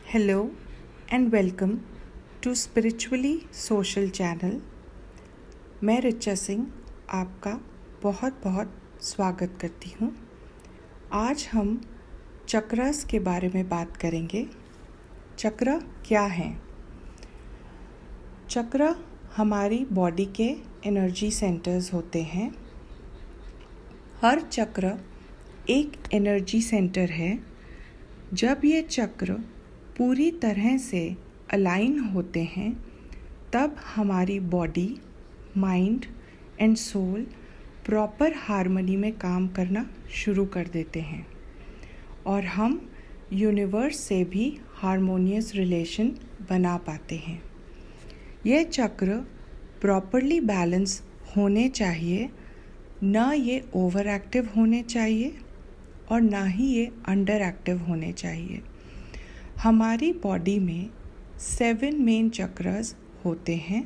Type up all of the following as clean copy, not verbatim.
Hello and welcome to spiritually social channel. मैं रिचा सिंह आपका बहुत बहुत स्वागत करती हूँ। आज हम चक्रास के बारे में बात करेंगे। चक्र क्या हैं? चक्र हमारी बॉडी के एनर्जी सेंटर्स होते हैं। हर चक्र एक एनर्जी सेंटर है। जब ये चक्र पूरी तरह से अलाइन होते हैं तब हमारी body, mind and soul proper harmony में काम करना शुरू कर देते हैं और हम यूनिवर्स से भी हार्मोनियस रिलेशन बना पाते हैं। ये चक्र प्रॉपरली बैलेंस होने चाहिए, ना ये ओवर एक्टिव होने चाहिए और ना ही ये अंडर एक्टिव होने चाहिए। हमारी बॉडी में 7 मेन चक्रास होते हैं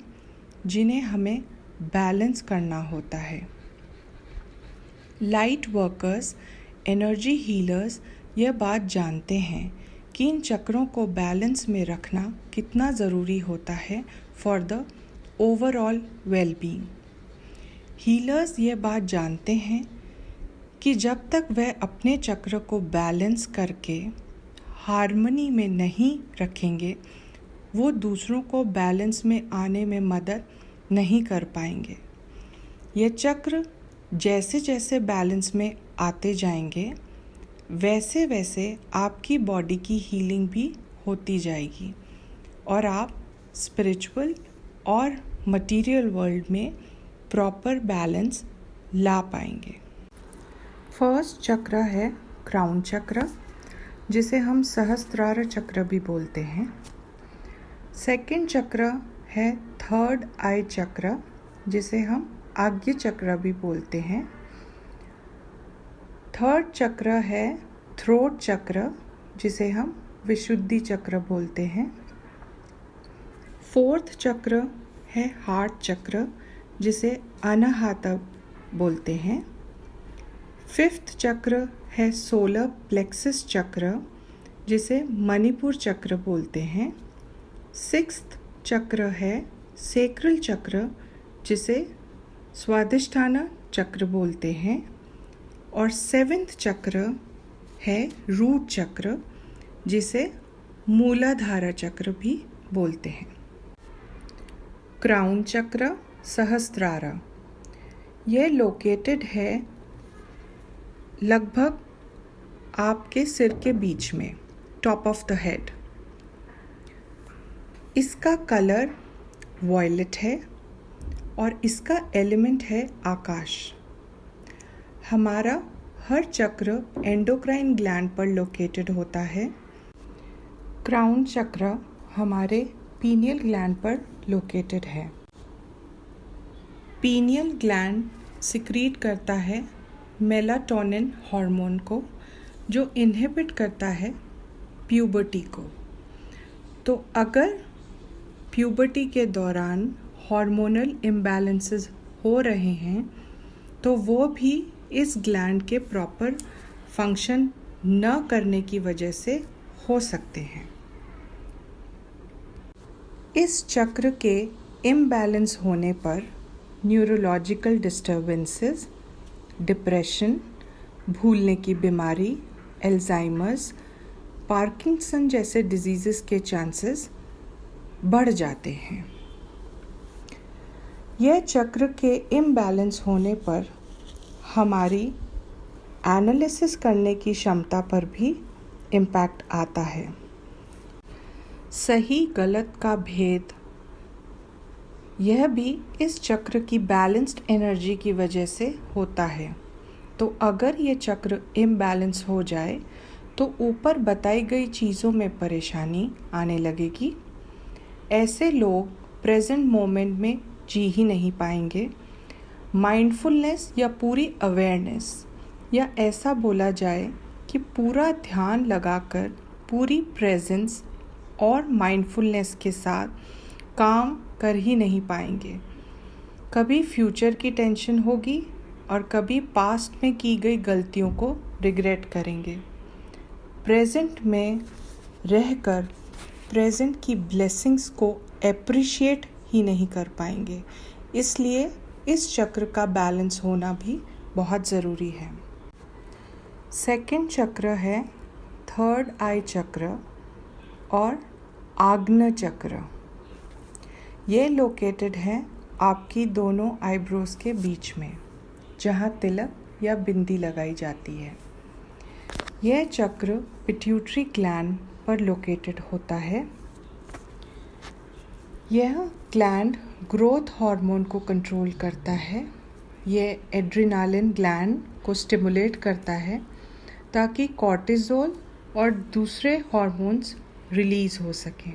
जिन्हें हमें बैलेंस करना होता है। लाइट वर्कर्स, एनर्जी हीलर्स यह बात जानते हैं कि इन चक्रों को बैलेंस में रखना कितना ज़रूरी होता है for the overall wellbeing. Healers ये बात जानते हैं कि जब तक वह अपने चक्र को बैलेंस करके हार्मनी में नहीं रखेंगे, वो दूसरों को बैलेंस में आने में मदद नहीं कर पाएंगे। ये चक्र जैसे जैसे बैलेंस में आते जाएंगे, वैसे वैसे आपकी बॉडी की हीलिंग भी होती जाएगी और आप स्पिरिचुअल और मटेरियल वर्ल्ड में प्रॉपर बैलेंस ला पाएंगे। फर्स्ट चक्र है क्राउन चक्र, जिसे हम सहस्त्रार चक्र भी बोलते हैं। सेकंड चक्र है थर्ड आई चक्र, जिसे हम आज्ञा चक्र भी बोलते हैं। थर्ड चक्र है थ्रोट चक्र, जिसे हम विशुद्धि चक्र बोलते हैं। फोर्थ चक्र है हार्ट चक्र, जिसे अनाहता बोलते हैं। फिफ्थ चक्र है सोलर प्लेक्सस चक्र, जिसे मणिपुर चक्र बोलते हैं। सिक्स्थ चक्र है सेक्रल चक्र, जिसे स्वादिष्ठाना चक्र बोलते हैं। और सेवेंथ चक्र है रूट चक्र, जिसे मूलाधारा चक्र भी बोलते हैं। क्राउन चक्र सहस्त्रारा, यह लोकेटेड है लगभग आपके सिर के बीच में, टॉप ऑफ द हेड। इसका कलर वॉयलेट है और इसका एलिमेंट है आकाश। हमारा हर चक्र एंडोक्राइन ग्लैंड पर लोकेटेड होता है। क्राउन चक्र हमारे पीनियल ग्लैंड पर लोकेटेड है। पीनियल ग्लैंड सिक्रीट करता है मेलाटोनिन हार्मोन को, जो इनहिबिट करता है प्यूबर्टी को। तो अगर प्यूबर्टी के दौरान हार्मोनल इम्बैलेंसेस हो रहे हैं तो वो भी इस ग्लैंड के प्रॉपर फंक्शन न करने की वजह से हो सकते हैं। इस चक्र के इम्बैलेंस होने पर न्यूरोलॉजिकल डिस्टर्बेंसेस, डिप्रेशन, भूलने की बीमारी, अल्जाइमर्स, पार्किंसन जैसे डिजीज़ेस के चांसेस बढ़ जाते हैं। यह चक्र के इम्बैलेंस होने पर हमारी एनालिसिस करने की क्षमता पर भी इम्पैक्ट आता है। सही गलत का भेद यह भी इस चक्र की बैलेंस्ड एनर्जी की वजह से होता है। तो अगर ये चक्र इम्बैलेंस हो जाए तो ऊपर बताई गई चीज़ों में परेशानी आने लगेगी। ऐसे लोग प्रेजेंट मोमेंट में जी ही नहीं पाएंगे। माइंडफुलनेस या पूरी अवेयरनेस, या ऐसा बोला जाए कि पूरा ध्यान लगाकर पूरी प्रेजेंस और माइंडफुलनेस के साथ काम कर ही नहीं पाएंगे। कभी फ्यूचर की टेंशन होगी और कभी पास्ट में की गई गलतियों को रिग्रेट करेंगे। प्रेजेंट में रहकर प्रेजेंट की ब्लेसिंग्स को एप्रिशिएट ही नहीं कर पाएंगे। इसलिए इस चक्र का बैलेंस होना भी बहुत ज़रूरी है। सेकंड चक्र है थर्ड आई चक्र और आग्नेय चक्र। ये लोकेटेड है आपकी दोनों आईब्रोज के बीच में, जहाँ तिलक या बिंदी लगाई जाती है। यह चक्र पिट्यूटरी ग्लैंड पर लोकेटेड होता है। यह ग्लैंड ग्रोथ हार्मोन को कंट्रोल करता है। यह एड्रेनालिन ग्लैंड को स्टिमुलेट करता है ताकि कॉर्टिसोल और दूसरे हार्मोन्स रिलीज़ हो सकें।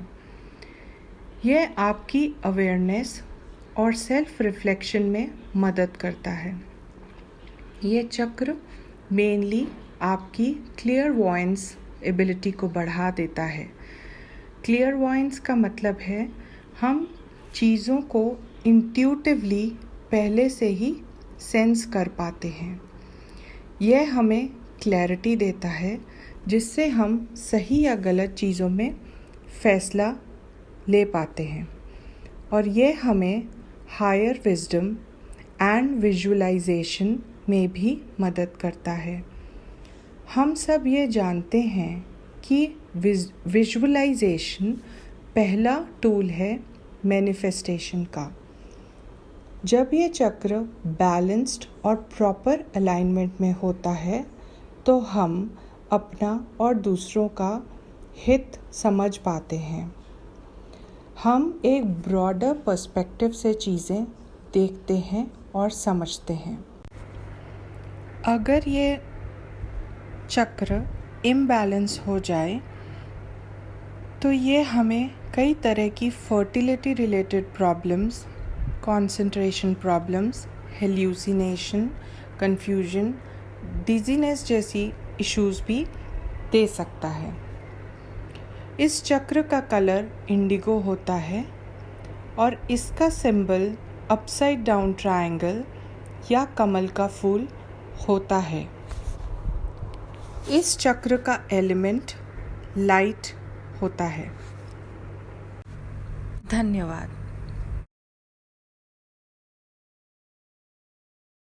यह आपकी अवेयरनेस और सेल्फ रिफ्लेक्शन में मदद करता है। यह चक्र मेनली आपकी क्लियरवॉयंस एबिलिटी को बढ़ा देता है। क्लियरवॉयंस का मतलब है हम चीज़ों को इंट्यूटिवली पहले से ही सेंस कर पाते हैं। यह हमें क्लैरिटी देता है जिससे हम सही या गलत चीज़ों में फैसला ले पाते हैं, और यह हमें हायर विजडम एंड विजुअलाइजेशन में भी मदद करता है। हम सब ये जानते हैं कि विजुअलाइजेशन पहला टूल है मैनिफेस्टेशन का। जब ये चक्र बैलेंस्ड और प्रॉपर अलाइनमेंट में होता है तो हम अपना और दूसरों का हित समझ पाते हैं। हम एक ब्रॉडर पर्सपेक्टिव से चीज़ें देखते हैं और समझते हैं। अगर ये चक्र इम्बैलेंस हो जाए तो ये हमें कई तरह की fertility related problems, concentration problems, hallucination, confusion, dizziness जैसी इश्यूज़ भी दे सकता है। इस चक्र का कलर इंडिगो होता है और इसका सिंबल अपसाइड डाउन ट्रायंगल या कमल का फूल होता है। इस चक्र का एलिमेंट लाइट होता है। धन्यवाद।